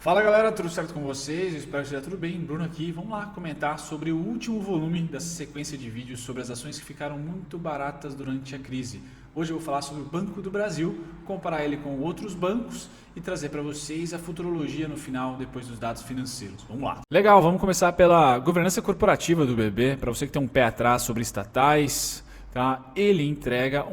Fala galera, tudo certo com vocês? Eu espero que esteja tudo bem. Bruno aqui. Vamos lá comentar sobre o último volume dessa sequência de vídeos sobre as ações que ficaram muito baratas durante a crise. Hoje eu vou falar sobre o Banco do Brasil, comparar ele com outros bancos e trazer para vocês a futurologia no final, depois dos dados financeiros. Vamos lá. Legal, vamos começar pela governança corporativa do BB. Para você que tem um pé atrás sobre estatais, tá? Ele entrega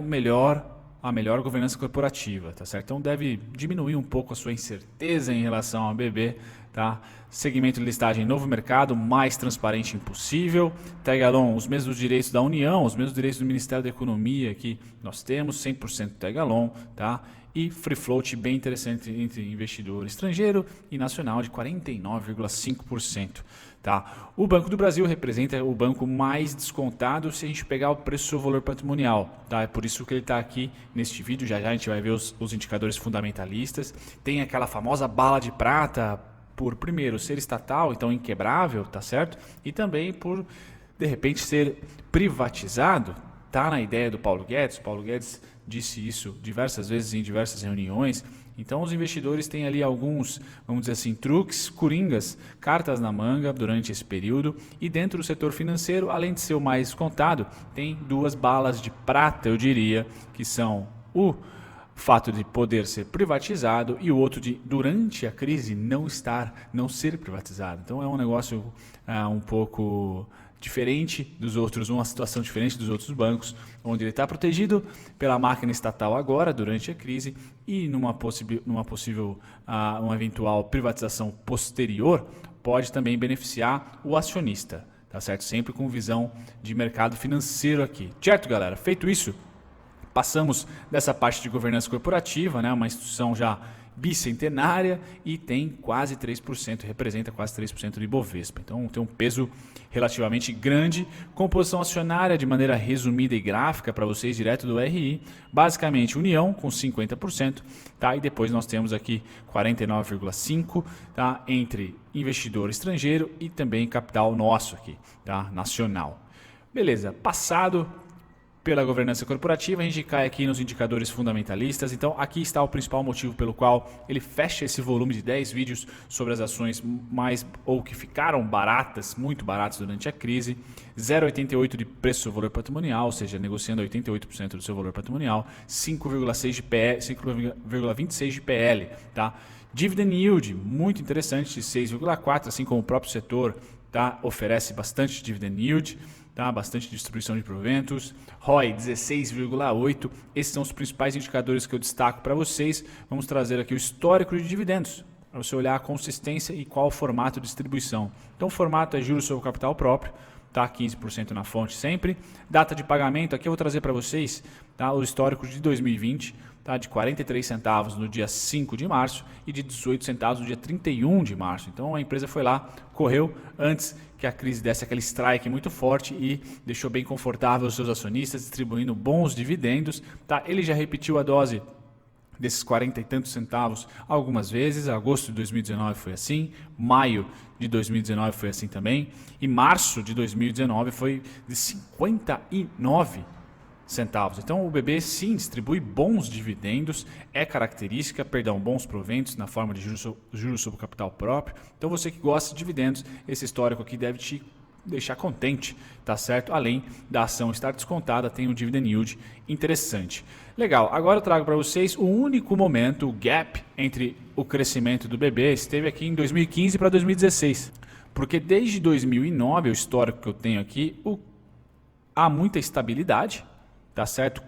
a melhor governança corporativa, tá certo? Então deve diminuir um pouco a sua incerteza em relação ao BB, tá? Segmento de listagem novo mercado, mais transparente impossível. Tag-along, os mesmos direitos da União, os mesmos direitos do Ministério da Economia que nós temos, 100% tag-along, tá? E free float bem interessante entre investidor estrangeiro e nacional de 49,5%. Tá? O Banco do Brasil representa o banco mais descontado se a gente pegar o preço-valor patrimonial. Tá? É por isso que ele está aqui neste vídeo. Já a gente vai ver os indicadores fundamentalistas. Tem aquela famosa bala de prata por, primeiro, ser estatal, então inquebrável, tá certo? E também por, de repente, ser privatizado. Tá na ideia do Paulo Guedes. O Paulo Guedes disse isso diversas vezes em diversas reuniões. Então os investidores têm ali alguns, vamos dizer assim, truques, coringas, cartas na manga durante esse período. E dentro do setor financeiro, além de ser o mais contado, tem duas balas de prata, eu diria, que são o fato de poder ser privatizado e o outro de, durante a crise, não ser privatizado. Então é um negócio um pouco diferente dos outros, uma situação diferente dos outros bancos, onde ele está protegido pela máquina estatal agora, durante a crise, e numa possível, uma eventual privatização posterior, pode também beneficiar o acionista, tá certo? Sempre com visão de mercado financeiro aqui. Certo, galera? Feito isso, passamos dessa parte de governança corporativa, né? Uma instituição já bicentenária e tem quase 3%, representa quase 3% do Ibovespa. Então tem um peso relativamente grande. Composição acionária de maneira resumida e gráfica para vocês direto do RI. Basicamente União com 50%, tá? E depois nós temos aqui 49,5%, tá? Entre investidor estrangeiro e também capital nosso aqui, tá? Nacional. Beleza, passado pela governança corporativa, a gente cai aqui nos indicadores fundamentalistas. Então aqui está o principal motivo pelo qual ele fecha esse volume de 10 vídeos sobre as ações mais ou que ficaram baratas, muito baratas durante a crise. 0,88 de preço-valor patrimonial, ou seja, negociando 88% do seu valor patrimonial, 5,6 de PL, 5,26 de PL, tá? Dividend yield, muito interessante, de 6,4, assim como o próprio setor, tá? Oferece bastante dividend yield. Tá? Bastante distribuição de proventos. ROI 16,8. Esses são os principais indicadores que eu destaco para vocês. Vamos trazer aqui o histórico de dividendos, para você olhar a consistência e qual o formato de distribuição. Então o formato é juros sobre capital próprio, tá? 15% na fonte sempre. Data de pagamento, aqui eu vou trazer para vocês, tá? O histórico de 2020, tá? De 43 centavos no dia 5 de março e de 18 centavos no dia 31 de março. Então a empresa foi lá, correu antes que a crise desse aquele strike muito forte e deixou bem confortável os seus acionistas, distribuindo bons dividendos. Tá? Ele já repetiu a dose desses 40 e tantos centavos algumas vezes. Agosto de 2019 foi assim, maio de 2019 foi assim também, e março de 2019 foi de 59 centavos. Então o BB sim distribui bons dividendos, é característica, bons proventos na forma de juros sobre capital próprio. Então você que gosta de dividendos, esse histórico aqui deve te deixar contente, tá certo? Além da ação estar descontada, tem um dividend yield interessante. Legal, agora eu trago para vocês o único momento, o gap entre o crescimento do BB esteve aqui em 2015 para 2016. Porque desde 2009, o histórico que eu tenho aqui, há muita estabilidade, tá certo?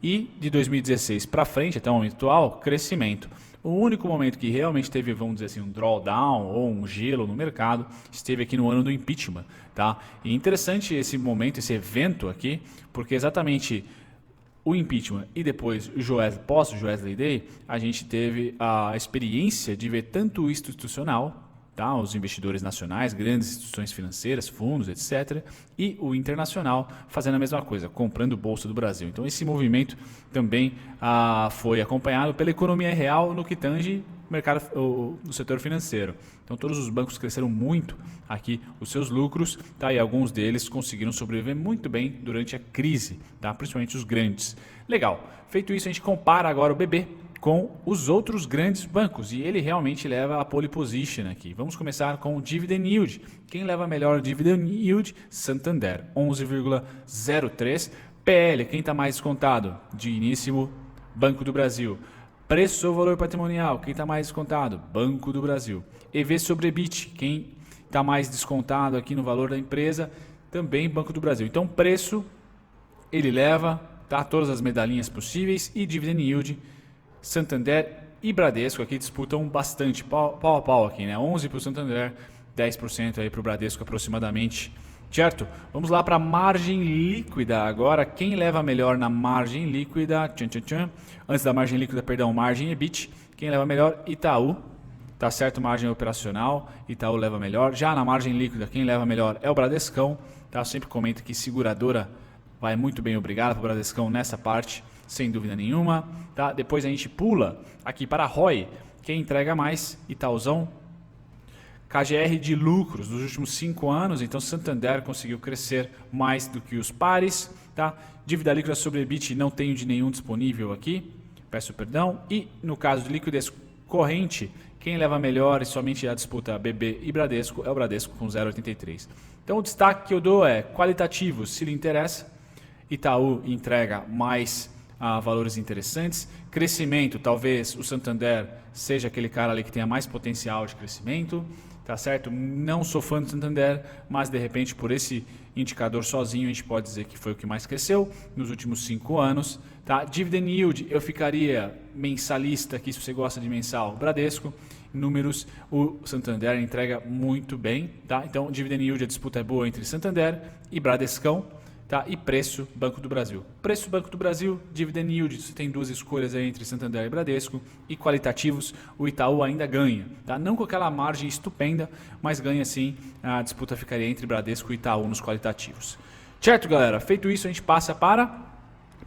E de 2016 para frente, até o momento atual, crescimento. O único momento que realmente teve, vamos dizer assim, um drawdown ou um gelo no mercado, esteve aqui no ano do impeachment, tá? E interessante esse momento, esse evento aqui, porque exatamente o impeachment e depois pós o Joesley Day, a gente teve a experiência de ver tanto o institucional, tá? Os investidores nacionais, grandes instituições financeiras, fundos, etc. E o internacional fazendo a mesma coisa, comprando Bolsa do Brasil. Então esse movimento também foi acompanhado pela economia real no que tange no setor financeiro. Então todos os bancos cresceram muito aqui os seus lucros, tá? E alguns deles conseguiram sobreviver muito bem durante a crise, tá? Principalmente os grandes. Legal, feito isso a gente compara agora o BB com os outros grandes bancos, e ele realmente leva a pole position aqui. Vamos começar com o Dividend Yield. Quem leva melhor Dividend Yield? Santander, 11,03. PL, quem está mais descontado? Digníssimo Banco do Brasil. Preço ou valor patrimonial, quem está mais descontado? Banco do Brasil. EV sobre EBIT, quem está mais descontado aqui no valor da empresa? Também Banco do Brasil. Então, preço, ele leva, tá, todas as medalhinhas possíveis, e Dividend Yield, Santander e Bradesco aqui disputam bastante, pau a pau aqui, né? 11% para o Santander, 10% aí para o Bradesco aproximadamente, certo? Vamos lá para a margem líquida agora. Quem leva melhor na margem líquida? Antes da margem líquida, perdão, margem EBIT. Quem leva melhor? Itaú. Tá certo, margem operacional, Itaú leva melhor. Já na margem líquida, quem leva melhor é o Bradescão. Tá? Eu sempre comento que seguradora vai muito bem, obrigado para o Bradescão nessa parte, sem dúvida nenhuma. Tá? Depois a gente pula aqui para a ROI. Quem entrega mais? Itaúzão. KGR de lucros nos últimos 5 anos, então Santander conseguiu crescer mais do que os pares. Tá? Dívida líquida sobre EBIT não tenho de nenhum disponível aqui, peço perdão. E no caso de liquidez corrente, quem leva melhor e somente a disputa BB e Bradesco é o Bradesco com 0,83. Então o destaque que eu dou é qualitativo, se lhe interessa. Itaú entrega mais valores interessantes. Crescimento, talvez o Santander seja aquele cara ali que tenha mais potencial de crescimento. Tá certo? Não sou fã do Santander, mas de repente por esse indicador sozinho a gente pode dizer que foi o que mais cresceu nos últimos 5 anos. Tá? Dividend Yield, eu ficaria mensalista aqui se você gosta de mensal, Bradesco. Números, o Santander entrega muito bem. Tá? Então, Dividend Yield, a disputa é boa entre Santander e Bradescão. Tá? E preço, Banco do Brasil. Preço, Banco do Brasil, Dividend Yield, você tem 2 escolhas aí entre Santander e Bradesco. E qualitativos, o Itaú ainda ganha. Tá? Não com aquela margem estupenda, mas ganha sim. A disputa ficaria entre Bradesco e Itaú nos qualitativos. Certo, galera? Feito isso, a gente passa para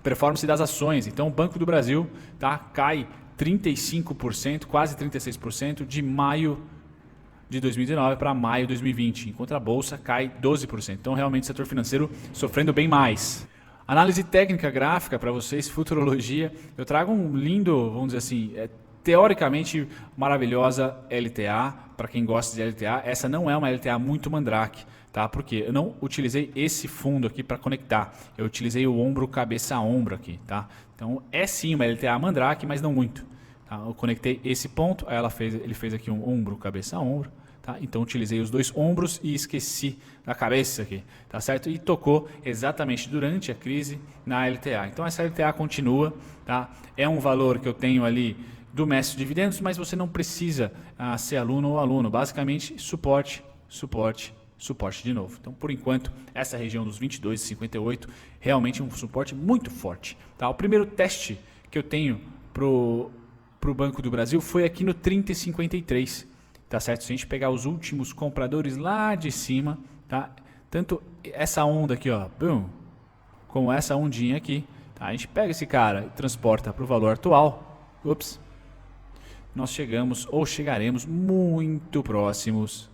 performance das ações. Então, o Banco do Brasil, tá, cai 35%, quase 36% de maio de 2019 para maio de 2020, enquanto a bolsa cai 12%. Então, realmente, o setor financeiro sofrendo bem mais. Análise técnica gráfica para vocês, futurologia. Eu trago um lindo, vamos dizer assim, teoricamente maravilhosa LTA, para quem gosta de LTA. Essa não é uma LTA muito mandrake, tá? Porque eu não utilizei esse fundo aqui para conectar. Eu utilizei o ombro cabeça a ombro aqui, tá? Então, é sim uma LTA mandrake, mas não muito. Tá? Eu conectei esse ponto, aí ele fez aqui um ombro, cabeça a ombro. Tá? Então utilizei os 2 ombros e esqueci da cabeça aqui, tá certo? E tocou exatamente durante a crise na LTA. Então essa LTA continua, tá? É um valor que eu tenho ali do mestre de dividendos, mas você não precisa ser aluno ou aluno. Basicamente, suporte, suporte, suporte de novo. Então, por enquanto, essa região dos 22,58 realmente é um suporte muito forte. Tá? O primeiro teste que eu tenho pro Banco do Brasil foi aqui no 30,53. Tá certo? Se a gente pegar os últimos compradores lá de cima, tá? Tanto essa onda aqui, ó, boom, como essa ondinha aqui, tá? A gente pega esse cara e transporta para o valor atual. Ups. Nós chegamos ou chegaremos muito próximos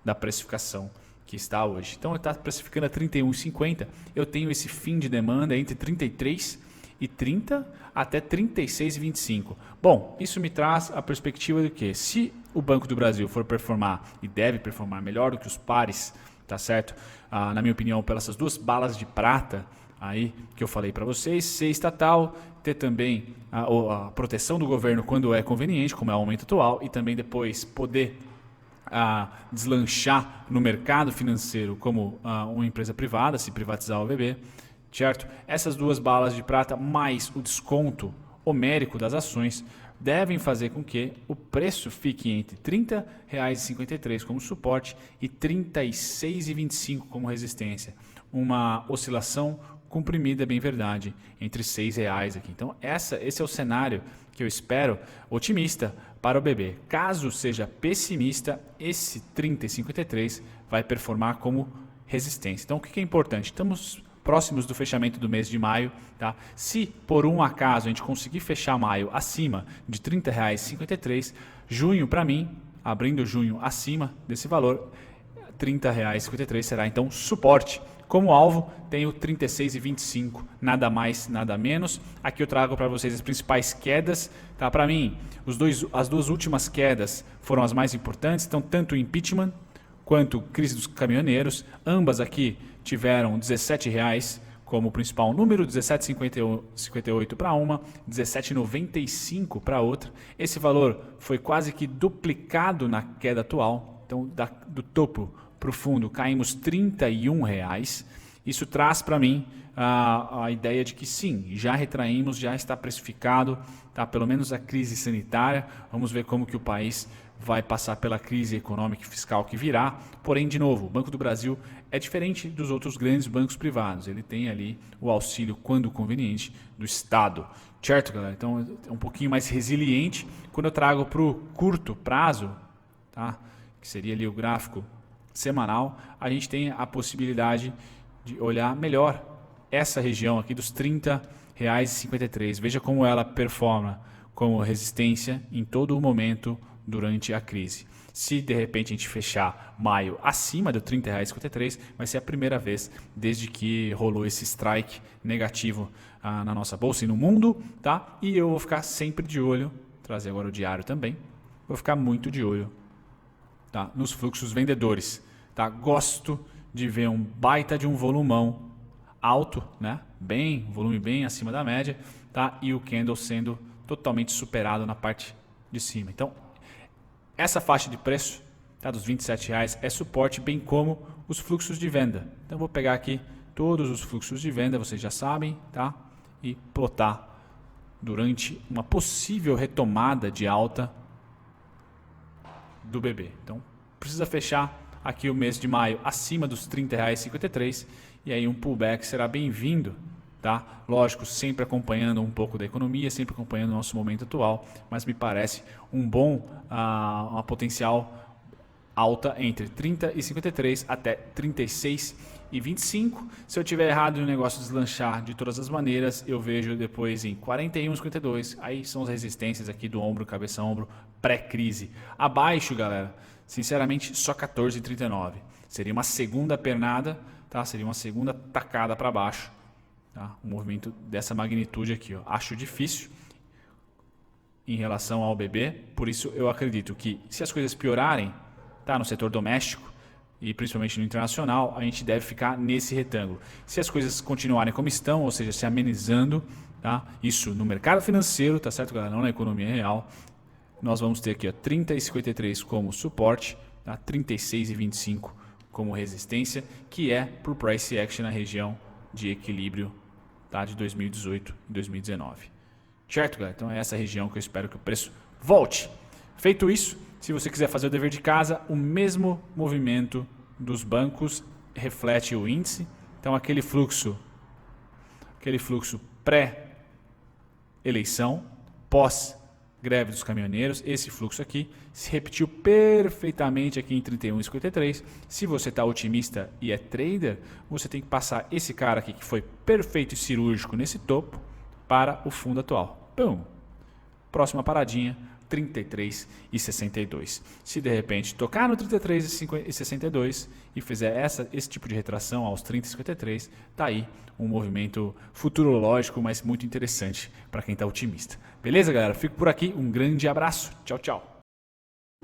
da precificação que está hoje. Então, está precificando a 31,50. Eu tenho esse fim de demanda entre 33,30 até 36,25. Bom, isso me traz a perspectiva de que se o Banco do Brasil for performar e deve performar melhor do que os pares, tá certo? Na minha opinião, pelas essas 2 balas de prata aí que eu falei para vocês, ser estatal, ter também a proteção do governo quando é conveniente, como é o momento atual, e também depois poder deslanchar no mercado financeiro como uma empresa privada, se privatizar o BB. Certo? Essas 2 balas de prata mais o desconto homérico das ações devem fazer com que o preço fique entre R$ 30,53 como suporte e R$ 36,25 como resistência. Uma oscilação comprimida, bem verdade, entre R$ 6,00 aqui. Então, esse é o cenário que eu espero otimista para o BB. Caso seja pessimista, esse 30,53 vai performar como resistência. Então, o que é importante? Estamos próximos do fechamento do mês de maio. Tá? Se por um acaso a gente conseguir fechar maio acima de R$ 30,53, junho para mim, abrindo junho acima desse valor, R$ 30,53 será então suporte. Como alvo, tenho 36,25, nada mais, nada menos. Aqui eu trago para vocês as principais quedas. Tá? Para mim, as duas últimas quedas foram as mais importantes. Então, tanto o impeachment quanto crise dos caminhoneiros, ambas aqui tiveram R$17 como principal número, 17,58 para uma, 17,95 para outra. Esse valor foi quase que duplicado na queda atual. Então, do topo para o fundo, caímos R$31. Isso traz para mim a ideia de que sim, já retraímos, já está precificado, tá? Pelo menos a crise sanitária. Vamos ver como que o país vai passar pela crise econômica e fiscal que virá. Porém, de novo, o Banco do Brasil é diferente dos outros grandes bancos privados. Ele tem ali o auxílio, quando conveniente, do Estado. Certo, galera? Então, é um pouquinho mais resiliente. Quando eu trago para o curto prazo, tá? Que seria ali o gráfico semanal, a gente tem a possibilidade de olhar melhor essa região aqui dos R$30,53. Veja como ela performa como resistência em todo o momento durante a crise. Se de repente a gente fechar maio acima do R$30,53, vai ser a primeira vez desde que rolou esse strike negativo na nossa bolsa e no mundo, tá? E eu vou ficar sempre de olho, trazer agora o diário também, vou ficar muito de olho, tá? Nos fluxos vendedores, tá? Gosto de ver um baita de um volumão alto, né? Volume bem acima da média, tá? E o candle sendo totalmente superado na parte de cima. Então, essa faixa de preço, tá, dos R$27 é suporte, bem como os fluxos de venda. Então, vou pegar aqui todos os fluxos de venda, vocês já sabem, tá? E plotar durante uma possível retomada de alta do BB. Então, precisa fechar aqui o mês de maio acima dos R$30,53 e aí um pullback será bem-vindo. Tá? Lógico, sempre acompanhando um pouco da economia, sempre acompanhando o nosso momento atual, mas me parece uma potencial alta entre 30 e 53 até 36 e 25. Se eu tiver errado e o negócio deslanchar de todas as maneiras, eu vejo depois em 41,52. Aí são as resistências aqui do ombro, cabeça-ombro, pré-crise. Abaixo, galera, sinceramente, só 14,39. Seria uma segunda pernada, tá? Seria uma segunda tacada para baixo. Tá? Um movimento dessa magnitude aqui, ó. Acho difícil em relação ao BB, por isso eu acredito que se as coisas piorarem, tá, no setor doméstico e principalmente no internacional, a gente deve ficar nesse retângulo. Se as coisas continuarem como estão, ou seja, se amenizando, tá? Isso no mercado financeiro, tá certo, galera? Não na economia real, nós vamos ter aqui, ó, 30,53 como suporte, tá? 36,25 como resistência, que é por price action na região de equilíbrio, tá, de 2018 e 2019. Certo, galera? Então é essa região que eu espero que o preço volte. Feito isso, se você quiser fazer o dever de casa, o mesmo movimento dos bancos reflete o índice. Então aquele fluxo pré-eleição, pós-greve dos caminhoneiros, esse fluxo aqui se repetiu perfeitamente aqui em 31,53. Se você está otimista e é trader, você tem que passar esse cara aqui que foi perfeito e cirúrgico nesse topo para o fundo atual. Pum! Próxima paradinha, 33,62. Se de repente tocar no 33,62 e fizer esse tipo de retração aos 30,53, tá aí um movimento futurológico, mas muito interessante para quem está otimista. Beleza, galera? Fico por aqui. Um grande abraço. Tchau, tchau.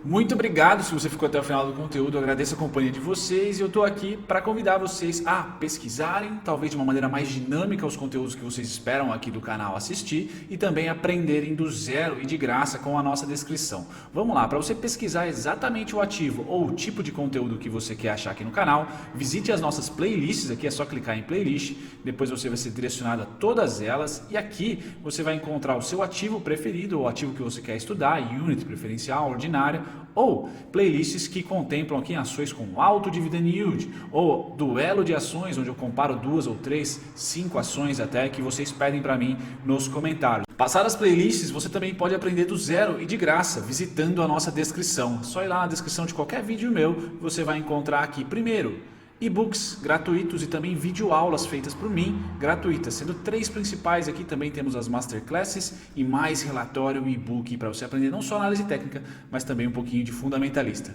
Muito obrigado se você ficou até o final do conteúdo, eu agradeço a companhia de vocês e eu estou aqui para convidar vocês a pesquisarem, talvez de uma maneira mais dinâmica, os conteúdos que vocês esperam aqui do canal assistir e também aprenderem do zero e de graça com a nossa descrição. Vamos lá, para você pesquisar exatamente o ativo ou o tipo de conteúdo que você quer achar aqui no canal, visite as nossas playlists, aqui é só clicar em playlist, depois você vai ser direcionado a todas elas e aqui você vai encontrar o seu ativo preferido, o ativo que você quer estudar, unit preferencial, ordinária, ou playlists que contemplam aqui ações com alto dividend yield, ou duelo de ações, onde eu comparo 2 ou 3, 5 ações até que vocês pedem para mim nos comentários. Passadas as playlists, você também pode aprender do zero e de graça, visitando a nossa descrição. Só ir lá na descrição de qualquer vídeo meu, você vai encontrar aqui primeiro e-books gratuitos e também videoaulas feitas por mim, gratuitas, sendo 3 principais aqui, também temos as masterclasses e mais relatório e e-book para você aprender não só análise técnica, mas também um pouquinho de fundamentalista.